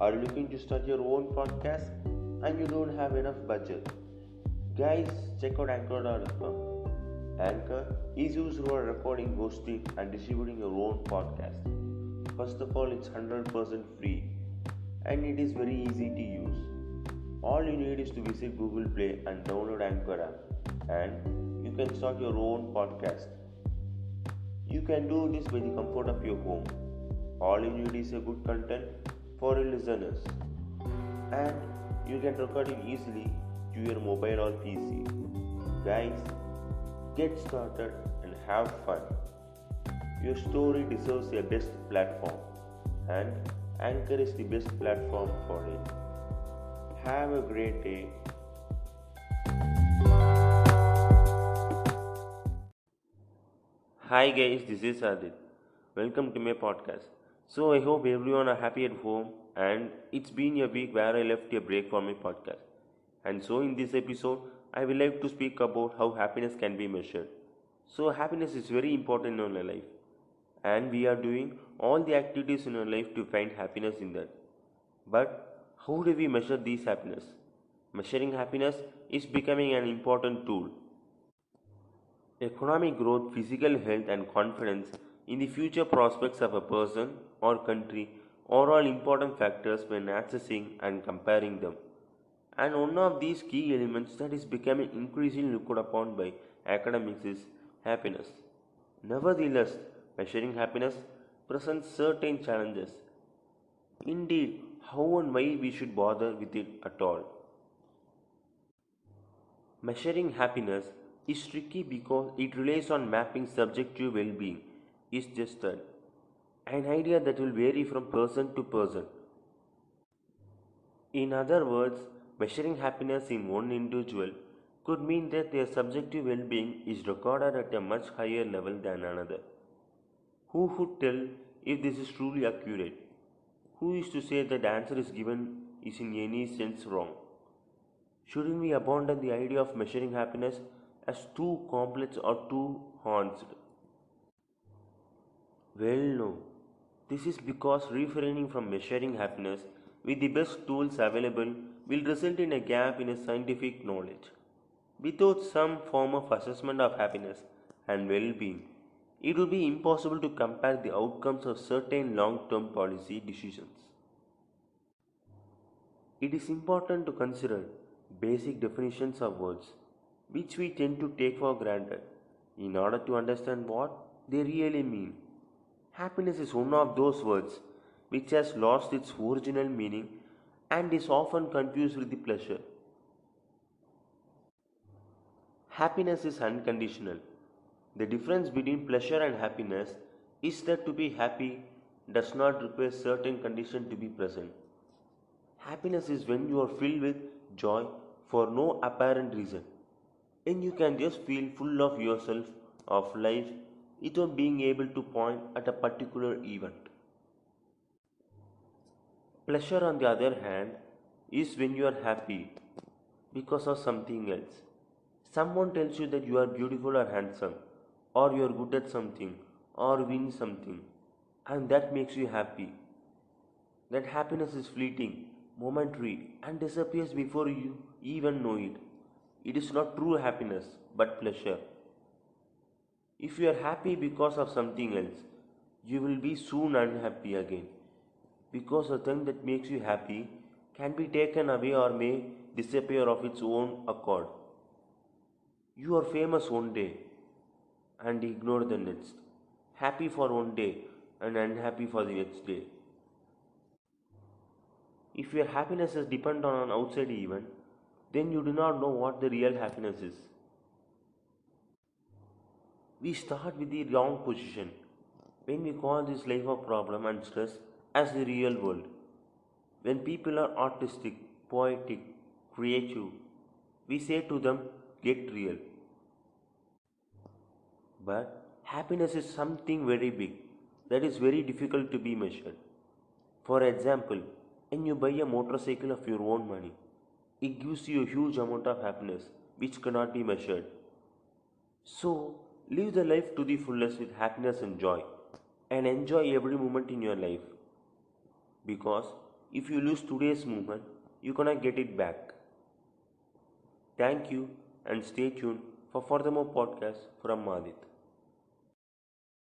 Are you looking to start your own podcast and you don't have enough budget? Guys, check out Anchor.fm. Anchor is used for recording, hosting, and distributing your own podcast. First of all, it's 100% free and it is very easy to use. All you need is to visit Google Play and download Anchor app, and you can start your own podcast. You can do this by the comfort of your home. All you need is a good content for your listeners, and you can record it easily to your mobile or PC. Guys, get started and have fun. Your story deserves a best platform, and Anchor is the best platform for it. Have a great day. Hi guys, this is Adit. Welcome to my podcast. So I hope everyone are happy at home, and it's been a week where I left a break for my podcast. And so in this episode I will like to speak about how happiness can be measured. So happiness is very important in our life, and we are doing all the activities in our life to find happiness in that. But how do we measure these happiness? Measuring happiness is becoming an important tool. Economic growth, physical health, and confidence in the future prospects of a person or country are all important factors when assessing and comparing them. And one of these key elements that is becoming increasingly looked upon by academics is happiness. Nevertheless, measuring happiness presents certain challenges. Indeed, how and why we should bother with it at all? Measuring happiness is tricky because it relies on mapping subjective well being. Is just that an idea that will vary from person to person. In other words, measuring happiness in one individual could mean that their subjective well being is recorded at a much higher level than another. Who would tell if this is truly accurate? Who is to say that the answer is given is in any sense wrong? Shouldn't we abandon the idea of measuring happiness as too complex or too nuanced? Well, no. This is because refraining from measuring happiness with the best tools available will result in a gap in a scientific knowledge. Without some form of assessment of happiness and well being, it would be impossible to compare the outcomes of certain long term policy decisions. It is important to consider basic definitions of words, which we tend to take for granted, in order to understand what they really mean. Happiness is one of those words which has lost its original meaning and is often confused with the pleasure. Happiness is unconditional. The difference between pleasure and happiness is that to be happy does not require certain conditions to be present. Happiness is when you are filled with joy for no apparent reason, and you can just feel full of yourself, of life, without being able to point at a particular event. Pleasure, on the other hand, is when you are happy because of something else. Someone tells you that you are beautiful or handsome, or you are good at something, or win something, and that makes you happy. That happiness is fleeting, momentary, and disappears before you even know it. It is not true happiness, but pleasure. If you are happy because of something else, you will be soon unhappy again. Because the thing that makes you happy can be taken away or may disappear of its own accord. You are famous one day and ignore the next. Happy for one day and unhappy for the next day. If your happiness is dependent on an outside event, then you do not know what the real happiness is. We start with the wrong position when we call this life of problem and stress as the real world. When people are artistic, poetic, creative, we say to them, get real. But happiness is something very big that is very difficult to be measured. For example, when you buy a motorcycle of your own money, it gives you a huge amount of happiness which cannot be measured. So, live the life to the fullest with happiness and joy, and enjoy every moment in your life, because If you lose today's movement, you cannot get it back. Thank you and stay tuned for further more podcasts from Madit.